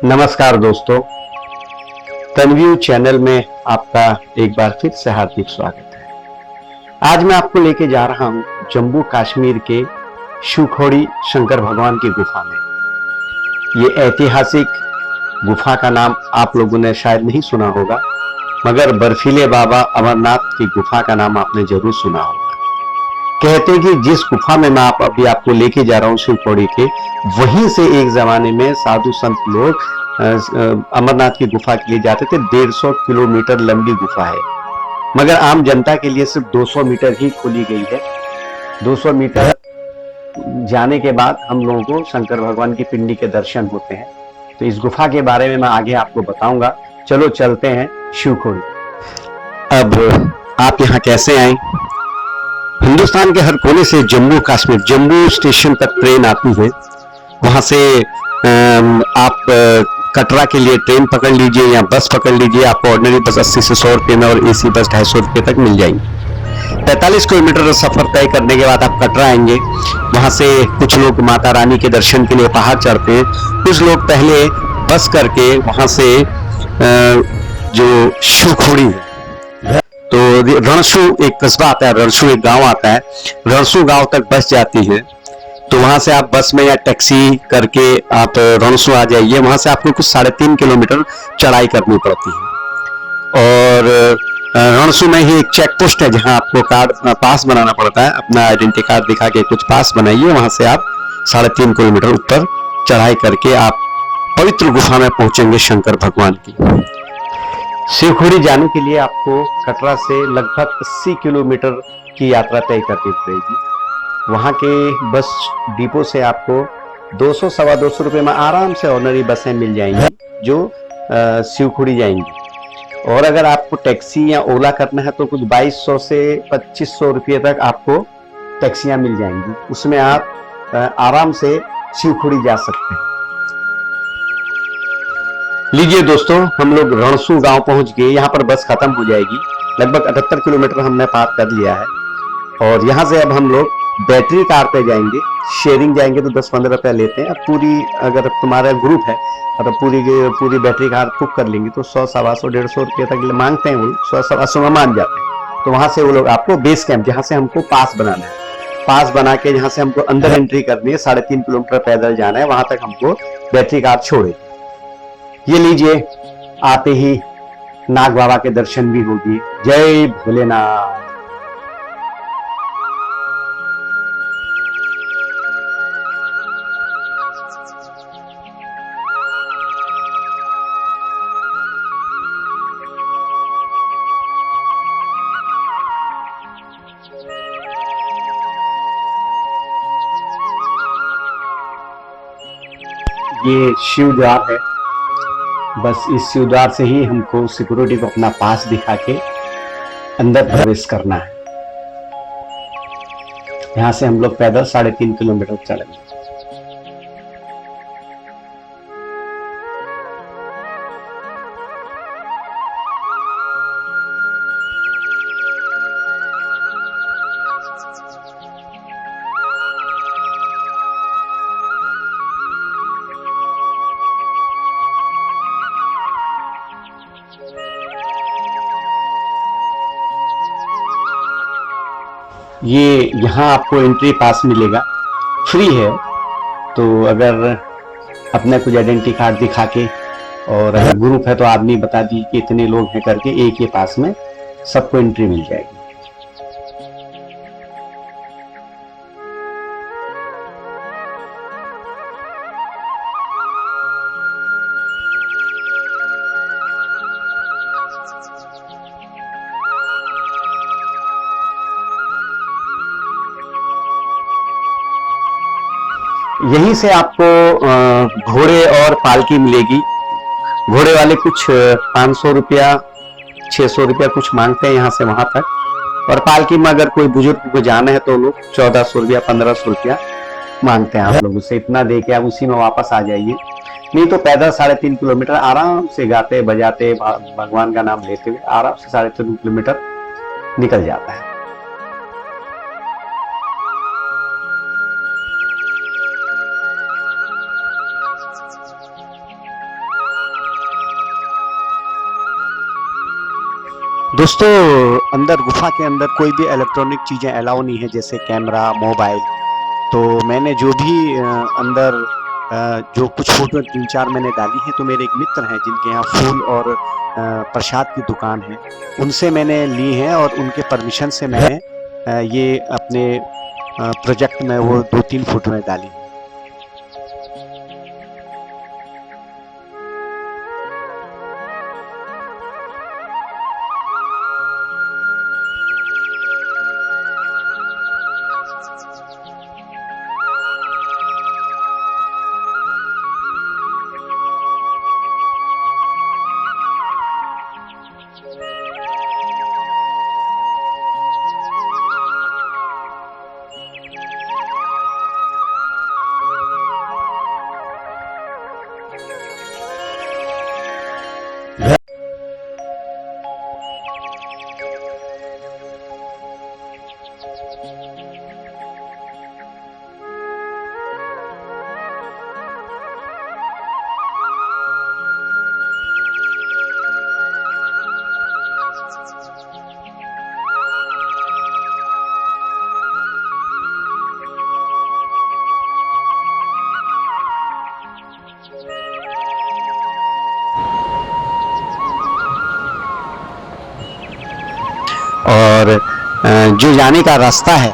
नमस्कार दोस्तों, तनव्यू चैनल में आपका एक बार फिर से हार्दिक स्वागत है। आज मैं आपको लेके जा रहा हूं जम्मू कश्मीर के शिवखोड़ी शंकर भगवान की गुफा में। ये ऐतिहासिक गुफा का नाम आप लोगों ने शायद नहीं सुना होगा, मगर बर्फीले बाबा अमरनाथ की गुफा का नाम आपने जरूर सुना होगा। कहते हैं कि जिस गुफा में मैं अभी आपको लेके जा रहा हूँ शिवखोड़ी के, वहीं से एक जमाने में साधु संत लोग अमरनाथ की गुफा के लिए जाते थे। 150 किलोमीटर लंबी गुफा है, मगर आम जनता के लिए सिर्फ 200 मीटर ही खोली गई है। 200 मीटर जाने के बाद हम लोगों को शंकर भगवान की पिंडी के दर्शन होते हैं। तो इस गुफा के बारे में मैं आगे आपको बताऊंगा। चलो चलते हैं शिवखोड़ी। अब आप यहाँ कैसे आए? हिंदुस्तान के हर कोने से जम्मू कश्मीर, जम्मू स्टेशन तक ट्रेन आती है। वहां से आप कटरा के लिए ट्रेन पकड़ लीजिए या बस पकड़ लीजिए। आपको ऑर्डिनरी बस 80 से 100 रुपये में और एसी बस 250 रुपये तक मिल जाएंगी। 45 किलोमीटर सफर तय करने के बाद आप कटरा आएंगे। वहां से कुछ लोग माता रानी के दर्शन के लिए पहाड़ चढ़ते हैं। कुछ लोग पहले बस करके वहां से जो शिवखोड़ी है, तो रणसू एक कस्बा आता है, रणसू एक गांव आता है, रणसू गांव तक बस जाती है। तो वहां से आप बस में या टैक्सी करके आप रणसू आ जाइए। वहां से आपको कुछ 3.5 किलोमीटर चढ़ाई करनी पड़ती है। और रणसू में ही एक चेक पोस्ट है जहां आपको कार्ड पास बनाना पड़ता है। अपना आइडेंटिटी कार्ड दिखा के कुछ पास बनाइए। वहां से आप 3.5 किलोमीटर ऊपर चढ़ाई करके आप पवित्र गुफा में पहुंचेंगे शंकर भगवान की। शिवखोड़ी जाने के लिए आपको कटरा से लगभग 80 किलोमीटर की यात्रा तय करनी पड़ेगी। वहां के बस डिपो से आपको 200 सवा 200 रुपये में आराम से ऑर्डिनरी बसें मिल जाएंगी जो शिवखोड़ी जाएंगी। और अगर आपको टैक्सी या ओला करना है तो कुछ 2200 से 2500 रुपये तक आपको टैक्सियां मिल जाएंगी। उसमें आप आराम से शिवखोड़ी जा सकते हैं। लीजिए दोस्तों, हम लोग रणसू गांव पहुंच गए। यहाँ पर बस खत्म हो जाएगी। लगभग 78 किलोमीटर हमने पार कर लिया है। और यहाँ से अब हम लोग बैटरी कार पे जाएंगे। शेयरिंग जाएंगे तो 10-15 रुपया लेते हैं। अब पूरी अगर तुम्हारा ग्रुप है तो पूरी बैटरी कार बुक कर लेंगे तो 100 सवा 100 150 रुपये तक मांगते हैं। वो 100 सवा 100 में मान जाते हैं। तो वहां से वो लोग आपको बेस कैंप, जहाँ से हमको पास बनाना है, पास बना के जहाँ से हमको अंदर एंट्री करनी है, 3.5 किलोमीटर पैदल जाना है, वहां तक हमको बैटरी कार छोड़े। ये लीजिए, आते ही नाग बाबा के दर्शन भी होगी। जय भोलेनाथ। ये शिव द्वार है। बस इस शिव द्वार से ही हमको सिक्योरिटी को अपना पास दिखा के अंदर प्रवेश करना है। यहाँ से हम लोग पैदल 3.5 किलोमीटर चलेंगे। ये यहाँ आपको एंट्री पास मिलेगा, फ्री है। तो अगर अपने कुछ आइडेंटिटी कार्ड दिखा के और अगर ग्रुप है तो आदमी बता दी कि इतने लोग हैं करके, एक ही पास में सबको एंट्री मिल जाएगी। यहीं से आपको घोड़े और पालकी मिलेगी। घोड़े वाले कुछ 500 रुपया 600 रुपया कुछ मांगते हैं यहाँ से वहां तक। और पालकी में अगर कोई बुजुर्ग को जाना है तो लोग 1400 रुपया 1500 रुपया मांगते हैं आप लोग। उससे इतना दे के आप उसी में वापस आ जाइए। नहीं तो पैदल 3.5 किलोमीटर आराम से गाते बजाते भगवान का नाम लेते हुए आराम से 3.5 किलोमीटर निकल जाता है। दोस्तों, अंदर गुफा के अंदर कोई भी इलेक्ट्रॉनिक चीज़ें अलाउ नहीं है, जैसे कैमरा, मोबाइल। तो मैंने जो भी अंदर जो कुछ फ़ोटो 3-4 मैंने डाली हैं, तो मेरे एक मित्र हैं जिनके यहाँ फूल और प्रसाद की दुकान है, उनसे मैंने ली हैं और उनके परमिशन से मैंने ये अपने प्रोजेक्ट में वो 2-3 फ़ोटोएँ डाली हैं। और जो जाने का रास्ता है,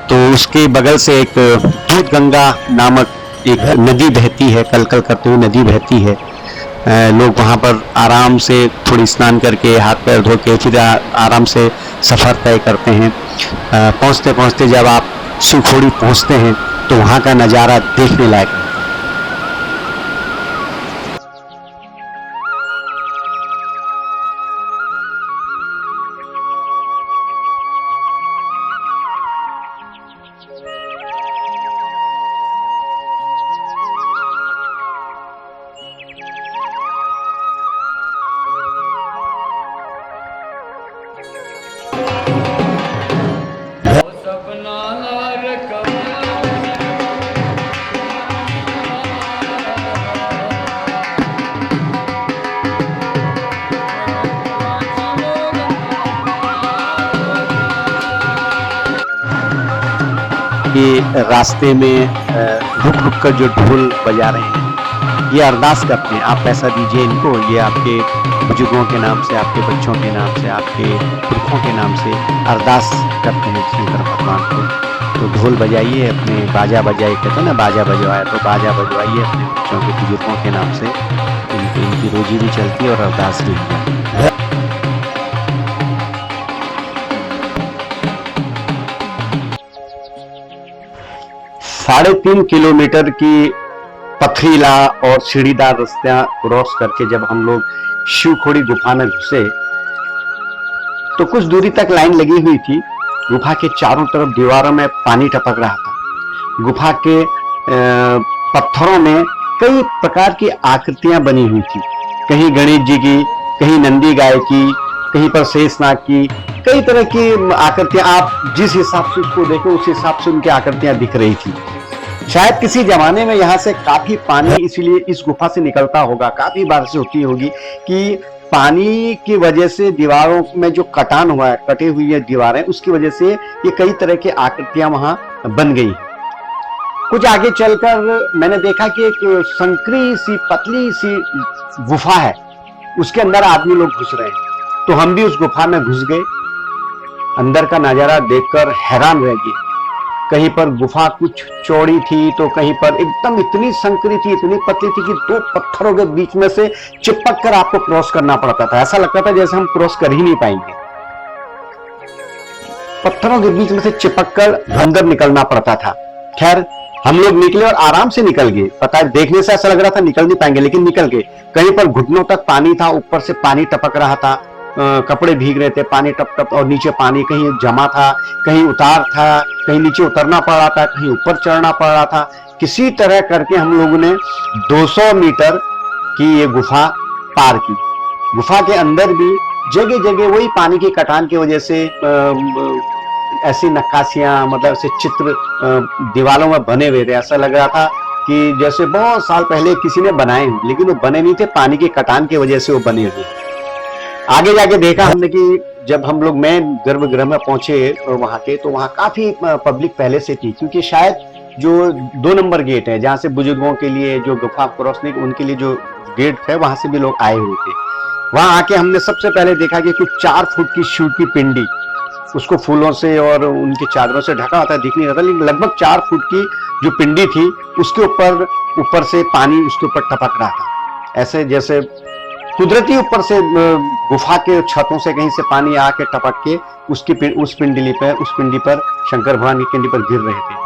तो उसके बगल से एक दूध गंगा नामक एक नदी बहती है, कलकल करते हुए नदी बहती है। लोग वहाँ पर आराम से थोड़ी स्नान करके हाथ पैर धो के फिर आराम से सफ़र तय करते हैं। पहुँचते पहुँचते जब आप शिवखोड़ी पहुँचते हैं, तो वहाँ का नज़ारा देखने लायक है। ये रास्ते में रुक रुक कर जो ढोल बजा रहे हैं, ये अरदास करते हैं, आप पैसा दीजिए इनको, ये आपके बुजुर्गों के नाम से, आपके बच्चों के नाम से, आपके पुरखों के नाम से अरदास करते हैं शंकर भगवान को। तो ढोल बजाइए, अपने बाजा बजाइए, कहते हैं ना बाजा बजवाए, तो बाजा बजवाइए अपने बच्चों के, बुजुर्गों के नाम से। इनकी रोजी भी चलती है और अरदास भी होती है। 3.5 किलोमीटर की पथरीला और सीढ़ीदार रास्ता क्रॉस करके जब हम लोग शिवखोड़ी गुफा में घुसे, तो कुछ दूरी तक लाइन लगी हुई थी। गुफा के चारों तरफ दीवारों में पानी टपक रहा था। गुफा के पत्थरों में कई प्रकार की आकृतियां बनी हुई थी, कहीं गणेश जी की, कहीं नंदी गाय की, कहीं पर शेषनाग की, कई तरह की आकृतियां, आप जिस हिसाब से उसको देखो उस हिसाब से उनकी आकृतियां दिख रही थी। शायद किसी जमाने में यहाँ से काफी पानी इसीलिए इस गुफा से निकलता होगा, काफी बारिश होती होगी कि पानी की वजह से दीवारों में जो कटान हुआ है, कटी हुई है दीवारें, उसकी वजह से ये कई तरह की आकृतियां वहां बन गई। कुछ आगे चलकर मैंने देखा कि एक संकरी सी पतली सी गुफा है, उसके अंदर आदमी लोग घुस रहे हैं। तो हम भी उस गुफा में घुस गए। अंदर का नजारा देखकर हैरान रह गए। कहीं पर गुफा कुछ चौड़ी थी, तो कहीं पर एकदम इतनी संकरी थी, इतनी पतली थी कि 2 पत्थरों के बीच में से चिपक कर आपको क्रॉस करना पड़ता था। ऐसा लगता था जैसे हम क्रॉस कर ही नहीं पाएंगे। पत्थरों के बीच में से चिपक कर अंदर निकलना पड़ता था। खैर, हम लोग निकले और आराम से निकल गए। पता है, देखने से ऐसा लग रहा था निकल नहीं पाएंगे, लेकिन निकल गए। कहीं पर घुटनों तक पानी था, ऊपर से पानी टपक रहा था, कपड़े भीग रहे थे, पानी टप टप, और नीचे पानी कहीं जमा था, कहीं उतार था, कहीं नीचे उतरना पड़ रहा था, कहीं ऊपर चढ़ना पड़ रहा था। किसी तरह करके हम लोगों ने 200 मीटर की ये गुफा पार की। गुफा के अंदर भी जगह जगह वही पानी की कटान की वजह से ऐसी नक्काशियां, मतलब ऐसे चित्र दीवारों में बने हुए थे। ऐसा लग रहा था कि जैसे बहुत साल पहले किसी ने बनाए, लेकिन वो बने नहीं थे, पानी की कटान की वजह से वो बने हुए। आगे जाके देखा हमने कि जब हम लोग मेन गर्भगृह में पहुंचे वहां के, तो वहां काफी पब्लिक पहले से थी, क्योंकि शायद जो 2 नंबर गेट है जहां से बुजुर्गों के लिए जो गुफा क्रॉस नहीं, उनके लिए जो गेट है वहां से भी लोग आए हुए थे। वहां आके हमने सबसे पहले देखा कि कुछ 4 फुट की शिव की पिंडी, उसको फूलों से और उनकी चादरों से ढका होता है, दिख नहीं रहा था, लेकिन लगभग 4 फुट की जो पिंडी थी उसके ऊपर से पानी उसके ऊपर टपक रहा था, ऐसे जैसे कुदरती ऊपर से गुफा के छतों से कहीं से पानी आके टपक के उस पिंडी पर शंकर भगवान की पिंडी पर गिर रहे थे।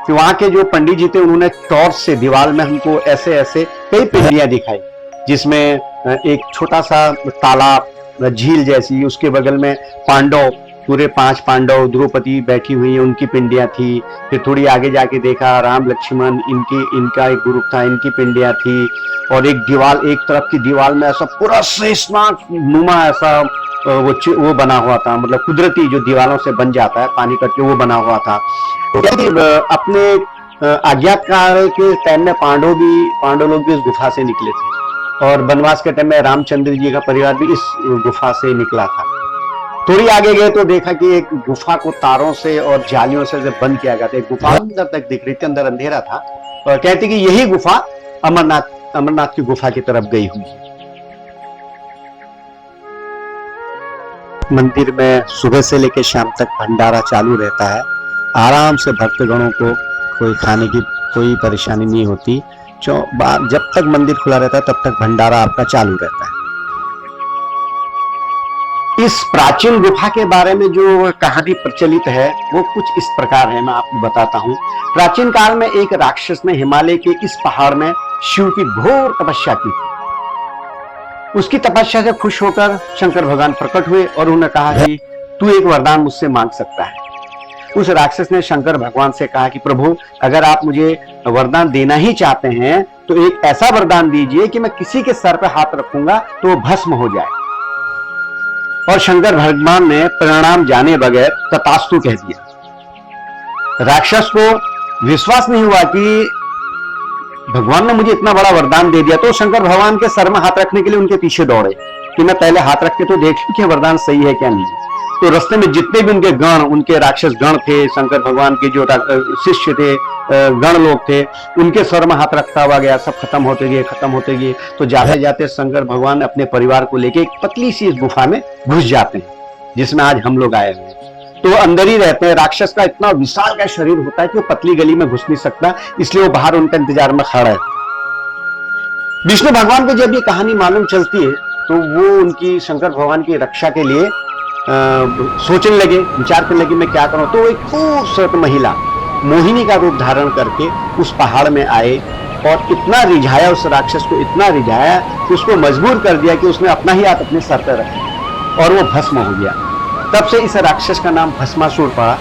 तो वहां के जो पंडित जी थे उन्होंने टॉर्च से दीवार में हमको ऐसे ऐसे कई पिंडियां दिखाई, जिसमें एक छोटा सा तालाब झील जैसी, उसके बगल में पांडव, पूरे 5 पांडव, द्रौपदी बैठी हुई है, उनकी पिंडियां थी। फिर थोड़ी आगे जाके देखा राम लक्ष्मण, इनका एक ग्रुप था, इनकी पिंडियां थी। और एक तरफ की दीवार में ऐसा पूरा शेषनाग नुमा ऐसा वो बना हुआ था, मतलब कुदरती जो दीवारों से बन जाता है पानी करके, वो बना हुआ था। अपने आज्ञाकार के टाइम में पांडव लोग भी इस गुफा से निकले थे, और वनवास के टाइम में रामचंद्र जी का परिवार भी इस गुफा से निकला था। थोड़ी आगे गए तो देखा कि एक गुफा को तारों से और जालियों से बंद किया गया था। एक गुफा अंदर तक दिख रही थी, अंदर अंधेरा था, और कहते कि यही गुफा अमरनाथ की गुफा की तरफ गई हुई है। मंदिर में सुबह से लेकर शाम तक भंडारा चालू रहता है। आराम से भक्तगणों को कोई खाने की कोई परेशानी नहीं होती। जब तक मंदिर खुला रहता है तब तक भंडारा आपका चालू रहता है। इस प्राचीन गुफा के बारे में जो कहानी प्रचलित है वो कुछ इस प्रकार है, मैं आपको बताता हूँ। प्राचीन काल में एक राक्षस ने हिमालय के इस पहाड़ में शिव की घोर तपस्या की थी। उसकी तपस्या से खुश होकर शंकर भगवान प्रकट हुए और उन्होंने कहा कि तू एक वरदान मुझसे मांग सकता है। उस राक्षस ने शंकर भगवान से कहा कि प्रभु, अगर आप मुझे वरदान देना ही चाहते हैं तो एक ऐसा वरदान दीजिए कि मैं किसी के सर पर हाथ रखूंगा तो वो भस्म हो जाए। और शंकर भगवान ने परिणाम जाने बगैर तथास्तु कह दिया। राक्षस को विश्वास नहीं हुआ कि भगवान ने मुझे इतना बड़ा वरदान दे दिया, तो शंकर भगवान के सर में हाथ रखने के लिए उनके पीछे दौड़े कि मैं पहले हाथ रख के तो देख लूं कि वरदान सही है क्या नहीं। तो रास्ते में जितने भी उनके गण, उनके राक्षस गण थे, शंकर भगवान के जो शिष्य थे, गण लोग थे, उनके सर में हाथ रखता हुआ गया। सब खत्म होते गए। तो जाते जाते शंकर भगवान अपने परिवार को लेके एक पतली सी इस गुफा में घुस जाते हैं, जिसमें आज हम लोग आए हुए। तो अंदर ही रहते हैं। राक्षस का इतना विशाल का शरीर होता है कि वो पतली गली में घुस नहीं सकता, इसलिए वो बाहर उनका इंतजार में खड़ा है। विष्णु भगवान को जब ये कहानी मालूम चलती है तो वो उनकी शंकर भगवान की रक्षा के लिए सोचने लगे, विचार करने लगे मैं क्या करूं। तो एक खूबसूरत महिला मोहिनी का रूप धारण करके उस पहाड़ में आए और इतना रिझाया, उस राक्षस को इतना रिझाया कि उसको मजबूर कर दिया कि उसने अपना ही हाथ अपने सर पर रखा और वो भस्म हो गया। तब से इस राक्षस का नाम भस्मासुर पड़ा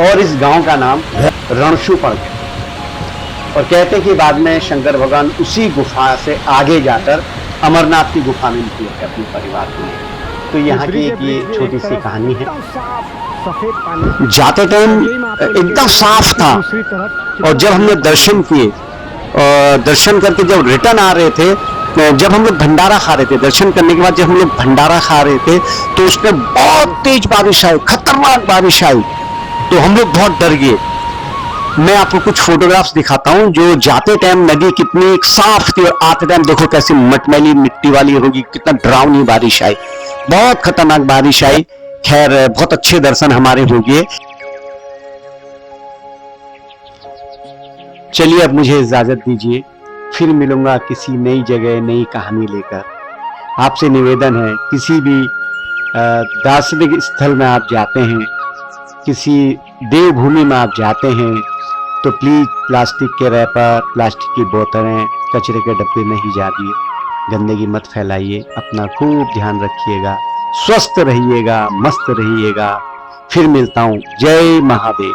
और इस गांव का नाम रणशु पड़ गया। और कहते कि बाद में शंकर भगवान उसी गुफा से आगे जाकर अमरनाथ की गुफा में निकले अपने परिवार को लिए। तो यहाँ की एक छोटी सी कहानी है। जाते टाइम एकदम साफ था, और जब हमने दर्शन किए और दर्शन करके जब रिटर्न आ रहे थे, जब हम लोग भंडारा खा रहे थे, दर्शन करने के बाद जब हम लोग भंडारा खा रहे थे तो उसमें बहुत तेज बारिश आई, खतरनाक बारिश आई। तो हम लोग बहुत डर गए। मैं आपको कुछ फोटोग्राफ्स दिखाता हूं। जो जाते टाइम नदी कितनी साफ थी और आते टाइम देखो कैसी मटमैली मिट्टी वाली होगी, कितना डरावनी बारिश आई, बहुत खतरनाक बारिश आई। खैर बहुत अच्छे दर्शन हमारे हो गए। चलिए अब मुझे इजाजत दीजिए, फिर मिलूंगा किसी नई जगह नई कहानी लेकर। आपसे निवेदन है, किसी भी दार्शनिक स्थल में आप जाते हैं, किसी देवभूमि में आप जाते हैं, तो प्लीज प्लास्टिक के रैपर, प्लास्टिक की बोतलें, कचरे के डब्बे नहीं जाइए, गंदगी मत फैलाइए। अपना खूब ध्यान रखिएगा, स्वस्थ रहिएगा, मस्त रहिएगा। फिर मिलता हूं। जय महादेव।